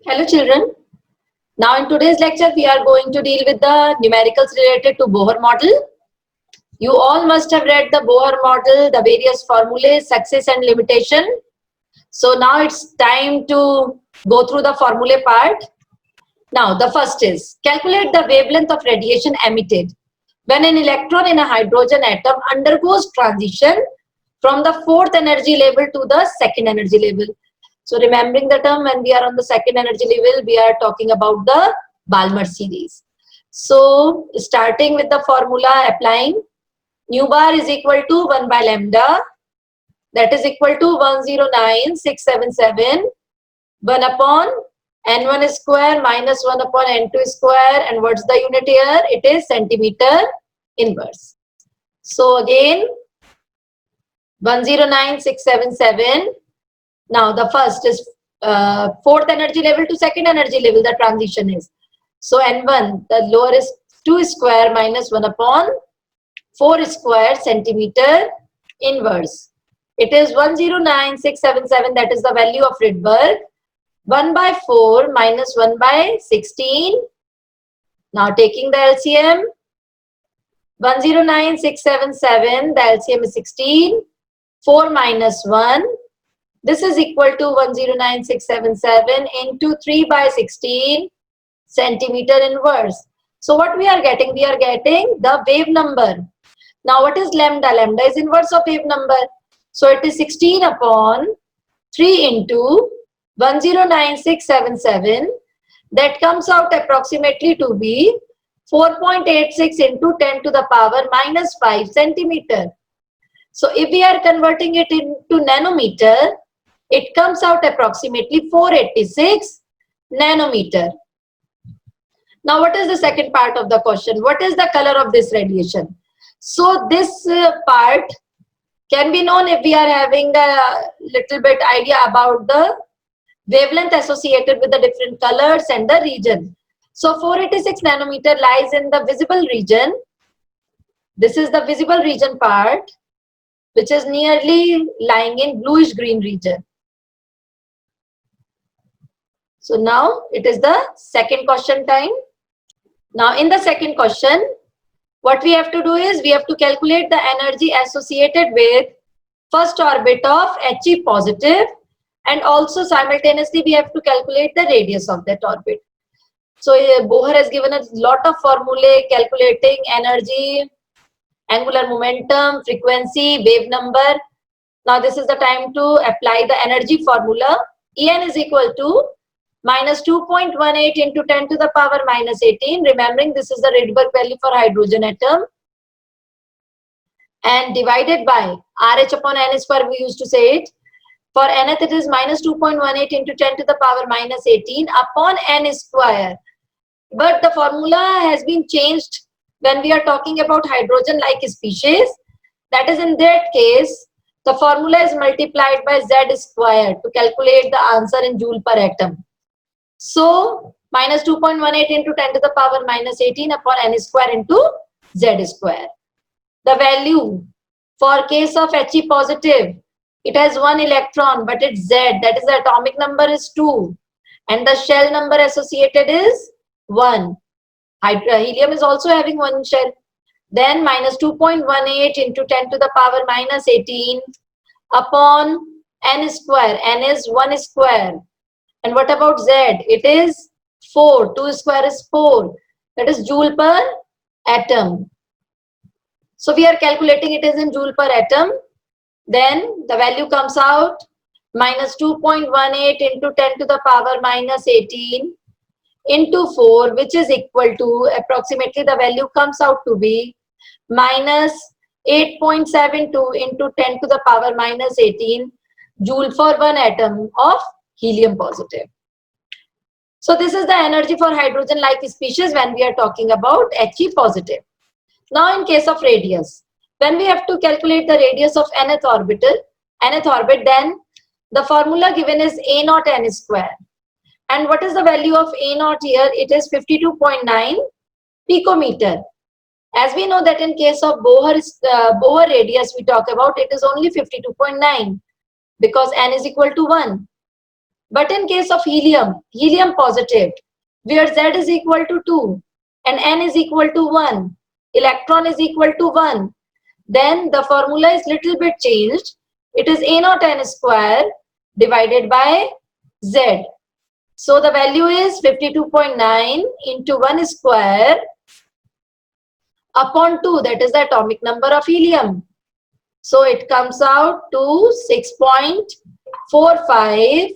Hello children. Now in today's lecture we are going to deal with the numericals related to Bohr model. You all must have read the Bohr model, the various formulae, success and limitation. So now it's time to go through the formulae part. Now the first is calculate the wavelength of radiation emitted when an electron in a hydrogen atom undergoes transition from the fourth energy level to the second energy level. So remembering the term, when we are on the second energy level, we are talking about the Balmer series. So starting with the formula, applying nu bar is equal to 1 by lambda, that is equal to 109,677 1 upon n1 square minus 1 upon n2 square, and what's the unit here? It is centimeter inverse. So again 109,677. Now the first is fourth energy level to second energy level, the transition is. So n1, the lower is 2 square minus 1 upon 4 square centimeter inverse. It is 109,677, that is the value of Rydberg. 1 by 4 minus 1 by 16. Now taking the LCM, 109,677, the LCM is 16. 4 minus 1. This is equal to 109,677 into 3 by 16 centimeter inverse. So what we are getting? We are getting the wave number. Now what is lambda? Lambda is inverse of wave number. So it is 16 upon 3 into 109,677. That comes out approximately to be 4.86 into 10 to the power minus 5 centimeter. So if we are converting it into nanometer, it comes out approximately 486 nanometer. Now what is the second part of the question? What is the color of this radiation? So this part can be known if we are having a little bit idea about the wavelength associated with the different colors and the region. So 486 nanometer lies in the visible region. This is the visible region part, which is nearly lying in bluish green region. So now it is the second question time. Now in the second question, what we have to do is we have to calculate the energy associated with first orbit of He positive, and also simultaneously we have to calculate the radius of that orbit. So Bohr has given us a lot of formulae calculating energy, angular momentum, frequency, wave number. Now this is the time to apply the energy formula. En is equal to minus 2.18 into 10 to the power minus 18. Remembering this is the Rydberg value for hydrogen atom. And divided by RH upon n square, we used to say it. For nth it is minus 2.18 into 10 to the power minus 18 upon n square. But the formula has been changed when we are talking about hydrogen-like species. That is, in that case, the formula is multiplied by Z square to calculate the answer in joule per atom. So minus 2.18 into 10 to the power minus 18 upon n square into Z square. The value for case of He positive, it has 1 electron, but it's Z, that is the atomic number is 2, and the shell number associated is 1. Helium is also having 1 shell. Then minus 2.18 into 10 to the power minus 18 upon n square. N is 1 square. And what about Z? It is 4. 2 square is 4. That is joule per atom. So we are calculating it is in joule per atom. Then the value comes out minus 2.18 into 10 to the power minus 18 into 4, which is equal to approximately the value comes out to be minus 8.72 into 10 to the power minus 18 joule for 1 atom of helium positive. So this is the energy for hydrogen-like species when we are talking about He positive. Now in case of radius, when we have to calculate the radius of nth orbit, then the formula given is A naught n square. And what is the value of A naught here? It is 52.9 picometer. As we know that in case of Bohr radius we talk about, it is only 52.9 because n is equal to 1. But in case of helium, helium positive, where Z is equal to 2 and N is equal to 1, electron is equal to 1, then the formula is little bit changed. It is A naught N square divided by Z. So the value is 52.9 into 1 square upon 2, that is the atomic number of helium. So it comes out to 6.45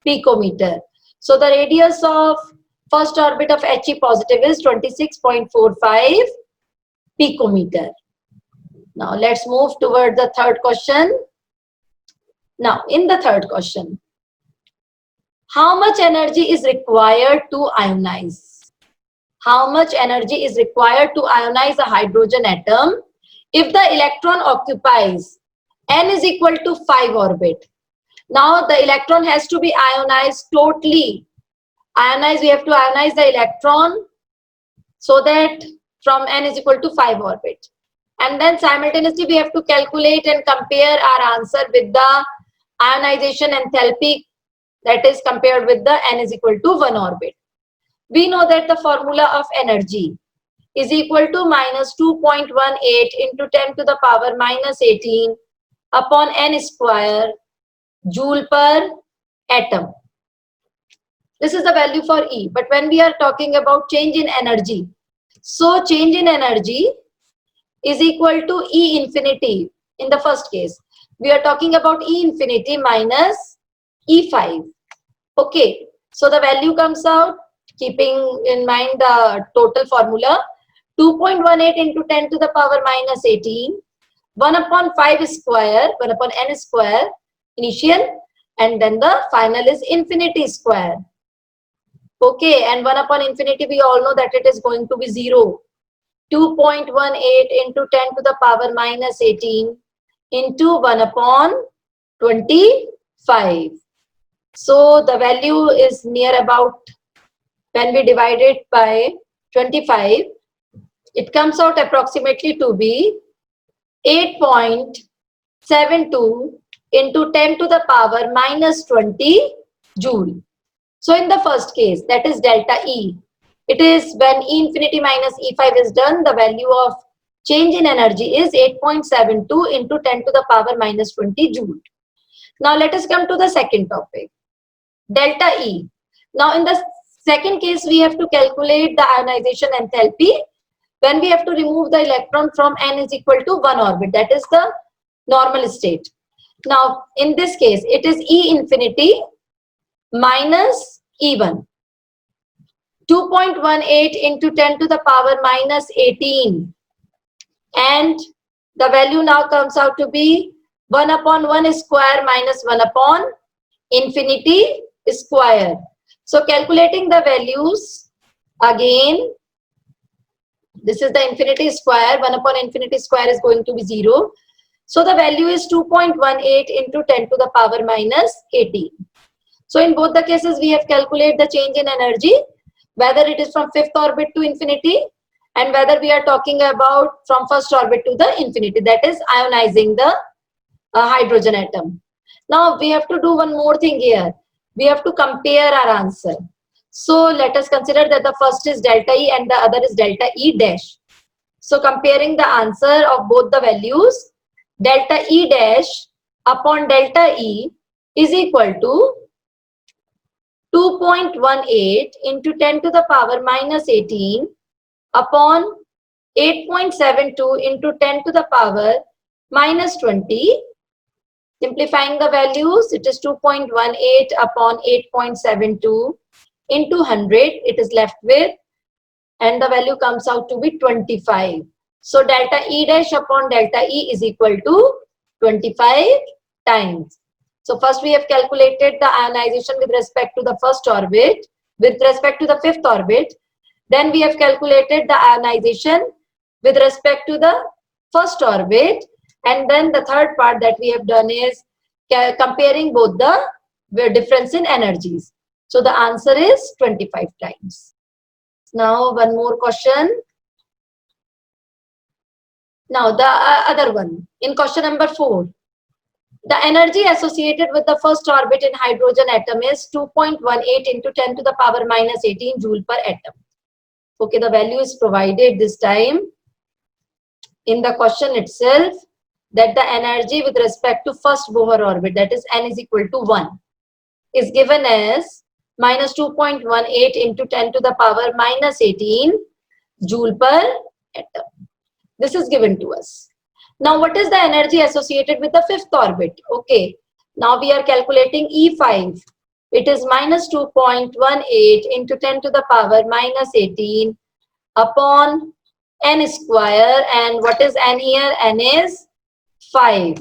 picometer. So the radius of first orbit of He positive is 26.45 picometer. Now let's move toward the third question. Now in the third question, how much energy is required to ionize? How much energy is required to ionize a hydrogen atom if the electron occupies N is equal to 5 orbit? Now the electron has to be ionized totally. We have to ionize the electron so that from N is equal to 5 orbit. And then simultaneously we have to calculate and compare our answer with the ionization enthalpy, that is compared with the N is equal to 1 orbit. We know that the formula of energy is equal to minus 2.18 into 10 to the power minus 18 upon N square joule per atom. This is the value for E. But when we are talking about change in energy, so change in energy is equal to E infinity in the first case. We are talking about E infinity minus E5. Okay, so the value comes out, keeping in mind the total formula, 2.18 into 10 to the power minus 18, 1 upon 5 square, 1 upon N square, initial, and then the final is infinity square. Okay, and 1 upon infinity, we all know that it is going to be 0. 2.18 into 10 to the power minus 18 into 1 upon 25. So the value is near about, when we divide it by 25, it comes out approximately to be 8.72 into 10 to the power minus 20 joule. So in the first case, that is delta E, it is when E infinity minus E5 is done, the value of change in energy is 8.72 into 10 to the power minus 20 joule. Now let us come to the second topic, delta E. Now in the second case, we have to calculate the ionization enthalpy when we have to remove the electron from N is equal to 1 orbit, that is the normal state. Now in this case, it is E infinity minus E1. 2.18 into 10 to the power minus 18, and the value now comes out to be 1 upon 1 square minus 1 upon infinity square. So calculating the values again, this is the infinity square, 1 upon infinity square is going to be 0. So the value is 2.18 into 10 to the power minus 18. So in both the cases, we have calculated the change in energy, whether it is from 5th orbit to infinity and whether we are talking about from first orbit to the infinity, that is ionizing the hydrogen atom. Now we have to do one more thing here. We have to compare our answer. So let us consider that the first is delta E and the other is delta E dash. So comparing the answer of both the values, delta E dash upon delta E is equal to 2.18 into 10 to the power minus 18 upon 8.72 into 10 to the power minus 20. Simplifying the values, it is 2.18 upon 8.72 into 100, it is left with, and the value comes out to be 25. So delta E dash upon delta E is equal to 25 times. So first we have calculated the ionization with respect to the first orbit, with respect to the 5th orbit. Then we have calculated the ionization with respect to the first orbit. And then the third part that we have done is comparing both the difference in energies. So the answer is 25 times. Now one more question. Now the other one, in question number 4. The energy associated with the first orbit in hydrogen atom is 2.18 into 10 to the power minus 18 joule per atom. Okay, the value is provided this time in the question itself, that the energy with respect to first Bohr orbit, that is n is equal to 1, is given as minus 2.18 into 10 to the power minus 18 joule per atom. This is given to us. Now, what is the energy associated with the fifth orbit? Okay, now we are calculating E5. It is minus 2.18 into 10 to the power minus 18 upon n square. And what is n here? N is 5.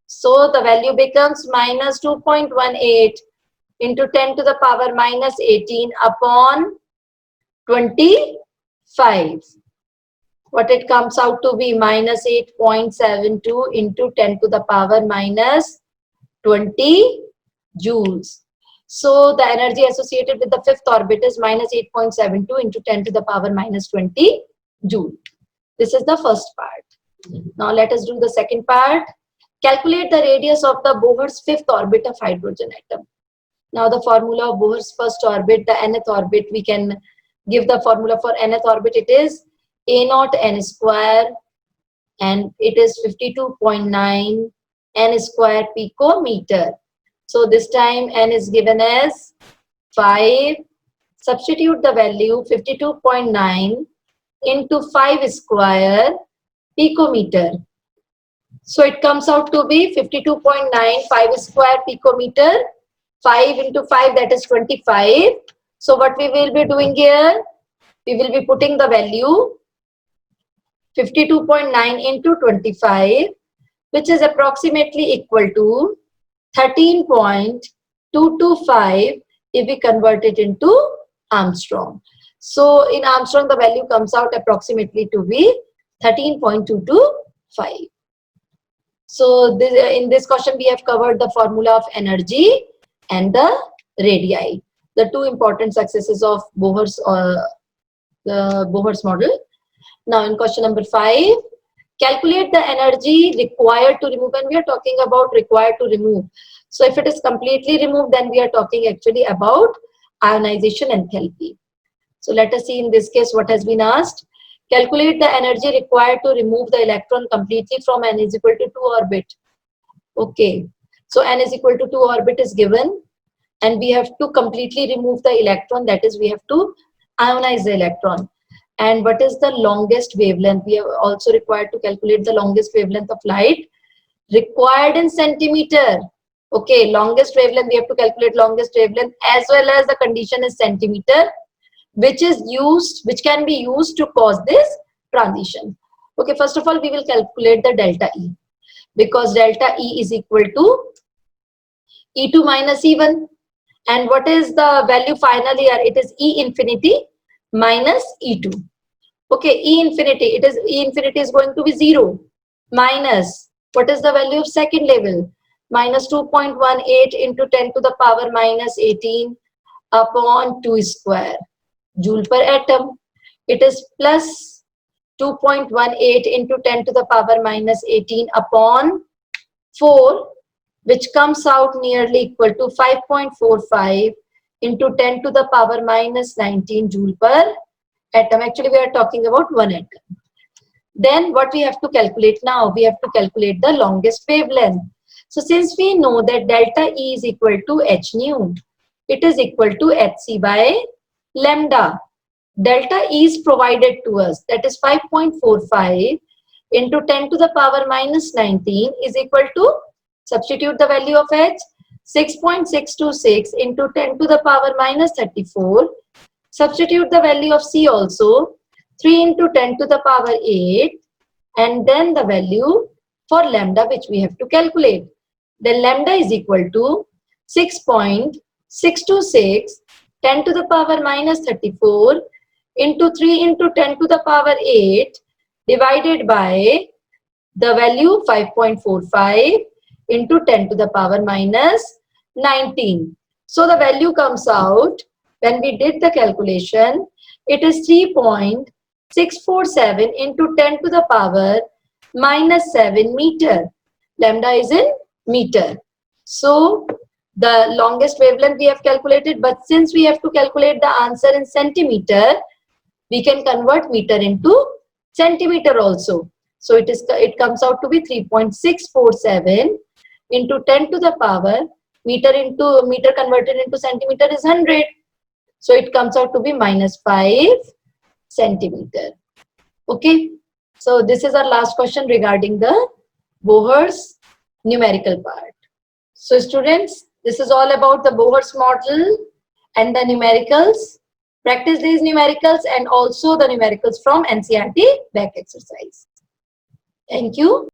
So the value becomes minus 2.18 into 10 to the power minus 18 upon 25. What it comes out to be minus 8.72 into 10 to the power minus 20 joules. So the energy associated with the fifth orbit is minus 8.72 into 10 to the power minus 20 joule. This is the first part. Now let us do the second part. Calculate the radius of the Bohr's fifth orbit of hydrogen atom. Now the formula of Bohr's first orbit, the nth orbit, we can give the formula for nth orbit. It is a naught n square, and it is 52.9 n square picometer. So this time n is given as 5. Substitute the value 52.9 into 5 square picometer. So it comes out to be 52.9, 5 square picometer. 5 into 5, that is 25. So what we will be doing here, we will be putting the value 52.9 into 25, which is approximately equal to 13.225 if we convert it into Armstrong. So in Armstrong, the value comes out approximately to be 13.225. So in this question, we have covered the formula of energy and the radii, the two important successes of Bohr's model. Now in question number 5, calculate the energy required to remove, and we are talking about required to remove. So if it is completely removed, then we are talking actually about ionization enthalpy. So let us see in this case what has been asked. Calculate the energy required to remove the electron completely from n is equal to 2 orbit. Okay, so n is equal to 2 orbit is given, and we have to completely remove the electron, that is we have to ionize the electron. And what is the longest wavelength? We are also required to calculate the longest wavelength of light required in centimeter. Okay, longest wavelength, we have to calculate longest wavelength, as well as the condition is centimeter, which can be used to cause this transition. Okay, first of all, we will calculate the delta E, because delta E is equal to E2 minus E1. And what is the value finally here? It is E infinity minus E2. Okay, E infinity is going to be 0 minus, what is the value of second level? Minus 2.18 into 10 to the power minus 18 upon 2 square joule per atom. It is plus 2.18 into 10 to the power minus 18 upon 4, which comes out nearly equal to 5.45 into 10 to the power minus 19 joule per atom. Actually, we are talking about one atom. Then what we have to calculate now? We have to calculate the longest wavelength. So since we know that delta E is equal to h nu, it is equal to hc by lambda. Delta E is provided to us, that is 5.45 into 10 to the power minus 19 is equal to, substitute the value of h, 6.626 into 10 to the power minus 34. Substitute the value of C also, 3 into 10 to the power 8, and then the value for lambda which we have to calculate. Then lambda is equal to 6.626 10 to the power minus 34 into 3 into 10 to the power 8 divided by the value 5.45 into 10 to the power minus 19. So the value comes out, when we did the calculation, it is 3.647 into 10 to the power minus 7 meter. Lambda is in meter. So the longest wavelength we have calculated, but since we have to calculate the answer in centimeter, we can convert meter into centimeter also. So it comes out to be 3.647 into 10 to the power, meter converted into centimeter is 100. So it comes out to be -5 centimeter. Okay. So this is our last question regarding the Bohr's numerical part. So students, this is all about the Bohr's model and the numericals. Practice these numericals and also the numericals from NCERT back exercise. Thank you.